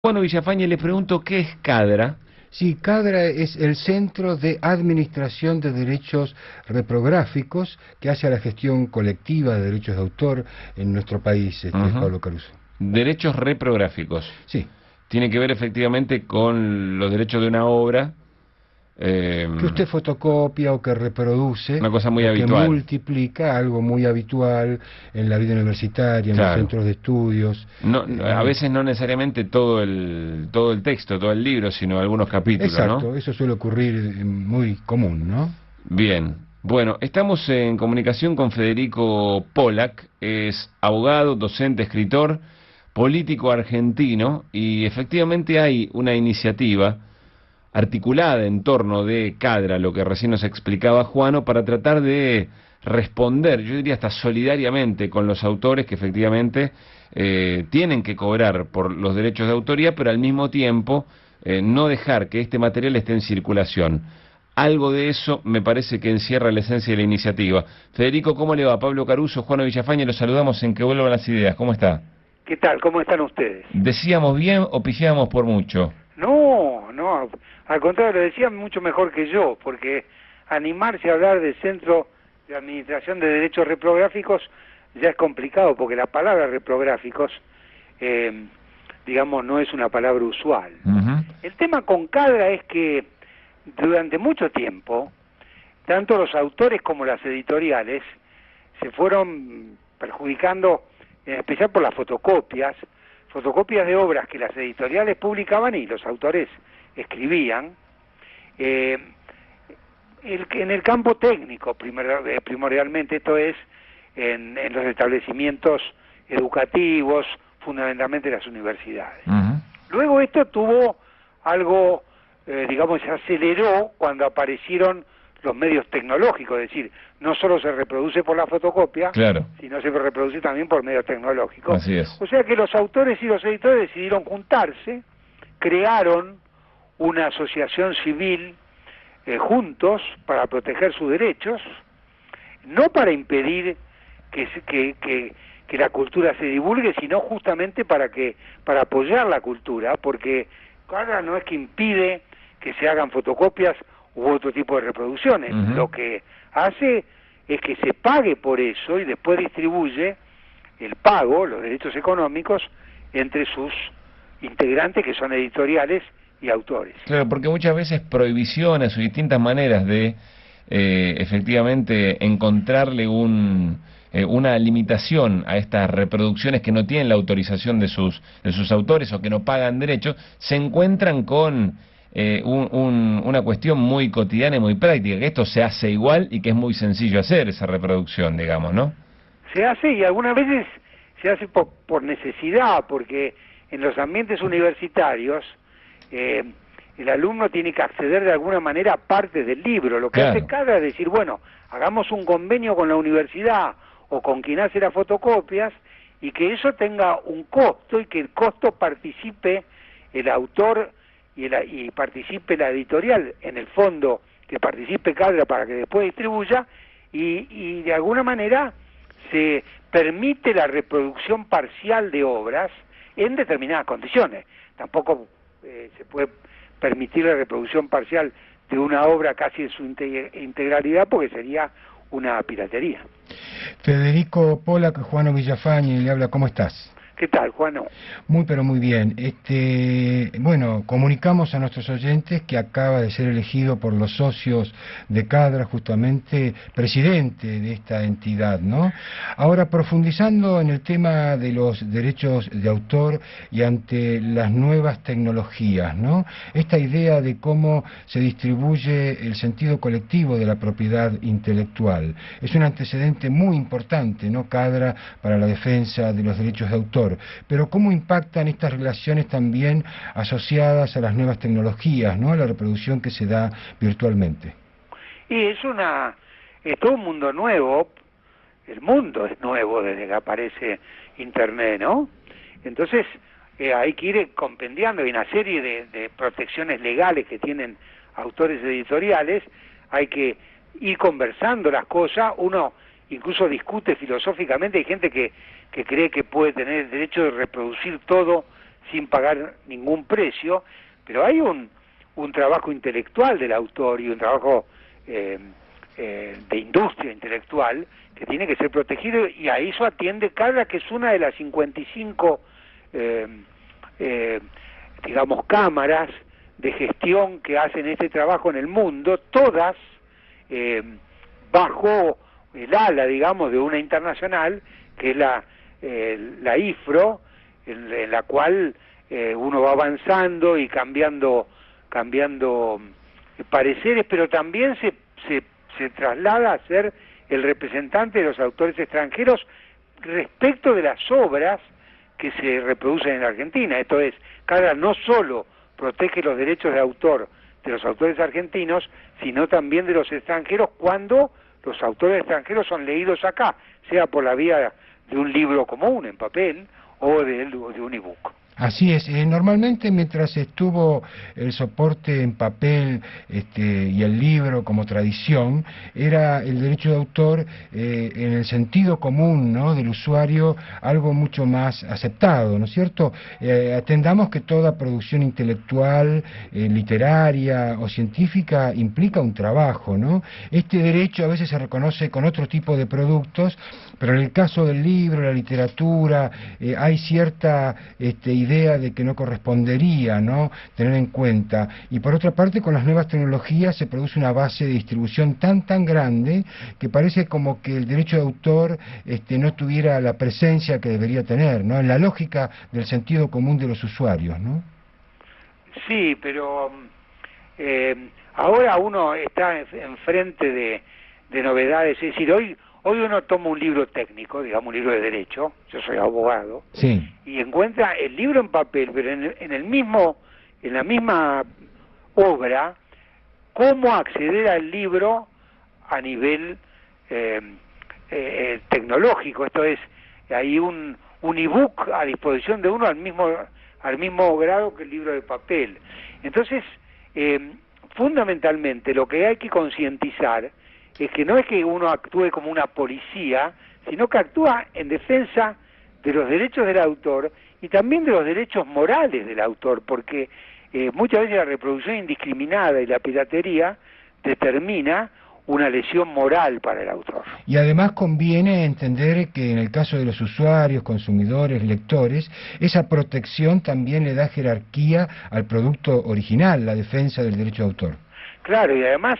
Bueno, Villafañe, le pregunto qué es CADRA. Sí, CADRA es el Centro de Administración de Derechos Reprográficos que hace a la gestión colectiva de derechos de autor en nuestro país, Ujú. Pablo Caruso. Derechos reprográficos. Sí, Tiene que ver efectivamente con los derechos de una obra, eh, que usted fotocopia o que reproduce una cosa muy o que habitual. multiplica, algo muy habitual en la vida universitaria, en los Claro. centros de estudios. A veces no necesariamente todo el texto, todo el libro, sino algunos capítulos, ¿no? Exacto, eso suele ocurrir muy común, ¿no? Bien. Bueno, estamos en comunicación con Federico Pollack, es abogado, docente, escritor, político argentino, y efectivamente hay una iniciativa articulada en torno de CADRA, lo que recién nos explicaba Juano, para tratar de responder, yo diría hasta solidariamente, con los autores que efectivamente tienen que cobrar por los derechos de autoría, pero al mismo tiempo no dejar que este material esté en circulación. Algo de eso me parece que encierra la esencia de la iniciativa. Federico, ¿cómo le va? Pablo Caruso, Juan Villafañe, los saludamos en Que Vuelvan las Ideas. ¿Cómo está? ¿Qué tal? ¿Cómo están ustedes? ¿Decíamos bien o pifiamos por mucho? No, al contrario, lo decían mucho mejor que yo, porque animarse a hablar de Centro de Administración de Derechos Reprográficos ya es complicado, porque la palabra reprográficos, digamos, no es una palabra usual. Ujú. El tema con CADRA es que durante mucho tiempo, tanto los autores como las editoriales se fueron perjudicando, en especial por las fotocopias de obras que las editoriales publicaban y los autores escribían, en el campo técnico primordialmente, esto es, en los establecimientos educativos, fundamentalmente las universidades. Ujú. Luego esto tuvo algo, digamos, se aceleró cuando aparecieron los medios tecnológicos, es decir, no solo se reproduce por la fotocopia, Claro, sino se reproduce también por medios tecnológicos. así es. O sea que los autores y los editores decidieron juntarse, crearon una asociación civil juntos para proteger sus derechos, no para impedir que la cultura se divulgue, sino justamente para apoyar la cultura, porque ahora no es que impide que se hagan fotocopias u otro tipo de reproducciones, Ujú. lo que hace es que se pague por eso y después distribuye el pago, los derechos económicos, entre sus integrantes que son editoriales y autores. Claro, porque muchas veces prohibiciones o distintas maneras de efectivamente encontrarle una limitación a estas reproducciones que no tienen la autorización de sus autores o que no pagan derechos, se encuentran con una cuestión muy cotidiana y muy práctica, que esto se hace igual y que es muy sencillo hacer esa reproducción, digamos, ¿no? Se hace y algunas veces se hace por necesidad, porque en los ambientes universitarios el alumno tiene que acceder de alguna manera a partes del libro. Lo que Claro. hace CADRA es decir, bueno, hagamos un convenio con la universidad o con quien hace las fotocopias y que eso tenga un costo y que el costo participe el autor y participe la editorial, en el fondo que participe CADRA para que después distribuya y de alguna manera se permite la reproducción parcial de obras en determinadas condiciones. Tampoco se puede permitir la reproducción parcial de una obra casi en su integralidad porque sería una piratería. Federico Pollack, Juano Villafañe, le habla, ¿cómo estás? ¿Qué tal, Juano? Muy pero muy bien. Bueno, comunicamos a nuestros oyentes que acaba de ser elegido por los socios de CADRA justamente presidente de esta entidad, ¿no? Ahora, profundizando en el tema de los derechos de autor y ante las nuevas tecnologías, ¿no? Esta idea de cómo se distribuye el sentido colectivo de la propiedad intelectual es un antecedente muy importante, ¿no? CADRA para la defensa de los derechos de autor. Pero ¿cómo impactan estas relaciones también asociadas a las nuevas tecnologías, ¿no? A la reproducción que se da virtualmente? Y es todo un mundo nuevo. El mundo es nuevo desde que aparece Internet, ¿no? Entonces hay que ir compendiando. Hay una serie de protecciones legales que tienen autores editoriales. Hay que ir conversando las cosas. Uno incluso discute filosóficamente. Hay gente que cree que puede tener el derecho de reproducir todo sin pagar ningún precio, pero hay un trabajo intelectual del autor y un trabajo de industria intelectual que tiene que ser protegido, y a eso atiende Cadra, que es una de las 55 digamos cámaras de gestión que hacen este trabajo en el mundo, todas bajo el ala, digamos, de una internacional que es la IFRO, en la cual uno va avanzando y cambiando pareceres, pero también se traslada a ser el representante de los autores extranjeros respecto de las obras que se reproducen en Argentina. Esto es, Cadra no solo protege los derechos de autor de los autores argentinos, sino también de los extranjeros cuando los autores extranjeros son leídos acá, sea por la vía de un libro común en papel o de un ebook. Así es, normalmente mientras estuvo el soporte en papel y el libro como tradición, era el derecho de autor en el sentido común, ¿no?, del usuario algo mucho más aceptado, ¿no es cierto? Atendamos que toda producción intelectual, literaria o científica implica un trabajo, ¿no? Este derecho a veces se reconoce con otro tipo de productos, pero en el caso del libro, la literatura, hay cierta idea de que no correspondería, ¿no?, tener en cuenta. Y por otra parte, con las nuevas tecnologías se produce una base de distribución tan grande que parece como que el derecho de autor no tuviera la presencia que debería tener, ¿no?, en la lógica del sentido común de los usuarios, ¿no? Sí, pero ahora uno está enfrente de novedades, es decir, hoy uno toma un libro técnico, digamos un libro de derecho, yo soy abogado, sí, y encuentra el libro en papel, pero en la misma obra, cómo acceder al libro a nivel tecnológico. Esto es, hay un ebook a disposición de uno al mismo grado que el libro de papel. Entonces, fundamentalmente lo que hay que concientizar es que no es que uno actúe como una policía, sino que actúa en defensa de los derechos del autor y también de los derechos morales del autor, porque muchas veces la reproducción indiscriminada y la piratería determina una lesión moral para el autor. Y además conviene entender que en el caso de los usuarios, consumidores, lectores, esa protección también le da jerarquía al producto original, la defensa del derecho de autor. Claro, y además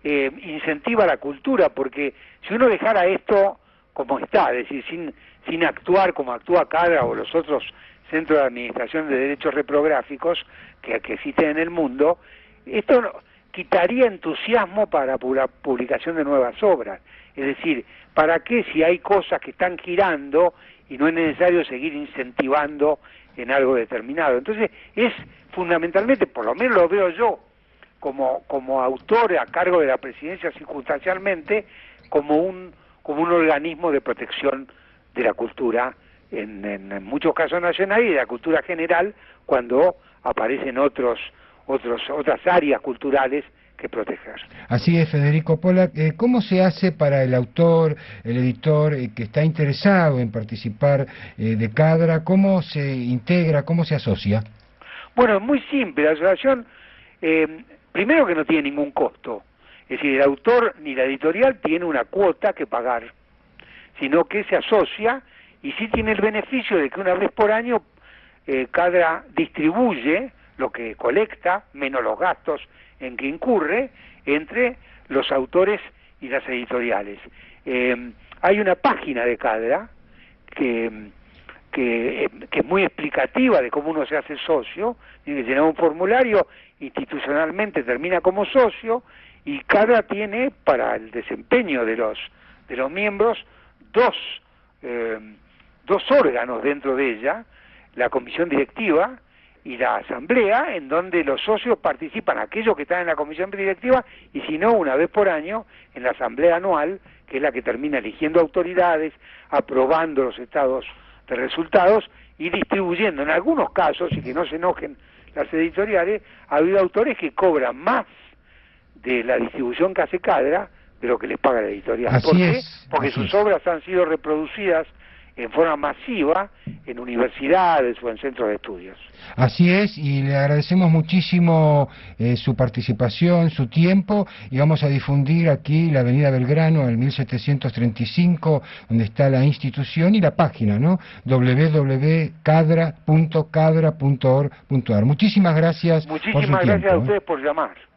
incentiva la cultura, porque si uno dejara esto como está, es decir, sin actuar como actúa Cadra o los otros centros de administración de derechos reprográficos que existen en el mundo, esto quitaría entusiasmo para la publicación de nuevas obras. Es decir, ¿para qué si hay cosas que están girando y no es necesario seguir incentivando en algo determinado? Entonces es fundamentalmente, por lo menos lo veo yo, como autor a cargo de la presidencia circunstancialmente, como un organismo de protección de la cultura, en muchos casos nacional, y de la cultura general, cuando aparecen otras áreas culturales que proteger. Así es, Federico Pollack. ¿Cómo se hace para el autor, el editor que está interesado en participar de Cadra? ¿Cómo se integra, cómo se asocia? Bueno, es muy simple. La asociación, primero que no tiene ningún costo. Es decir, el autor ni la editorial tiene una cuota que pagar, sino que se asocia y sí tiene el beneficio de que una vez por año Cadra distribuye lo que colecta, menos los gastos en que incurre, entre los autores y las editoriales. Hay una página de Cadra que es muy explicativa de cómo uno se hace socio, tiene que llenar un formulario, institucionalmente termina como socio, y Cadra tiene para el desempeño de los miembros dos órganos dentro de ella, la comisión directiva y la asamblea, en donde los socios participan, aquellos que están en la comisión directiva, y si no, una vez por año, en la asamblea anual, que es la que termina eligiendo autoridades, aprobando los estados de resultados y distribuyendo. En algunos casos, y que no se enojen las editoriales, ha habido autores que cobran más de la distribución que hace Cadra de lo que les paga la editorial. Así ¿Por qué? es, Porque así sus es. obras han sido reproducidas en forma masiva en universidades o en centros de estudios. Así es, y le agradecemos muchísimo su participación, su tiempo, y vamos a difundir aquí la Avenida Belgrano, el 1735, donde está la institución, y la página, ¿no? www.cadra.cadra.org.ar. Muchísimas gracias por su tiempo. Muchísimas gracias a ustedes por llamar.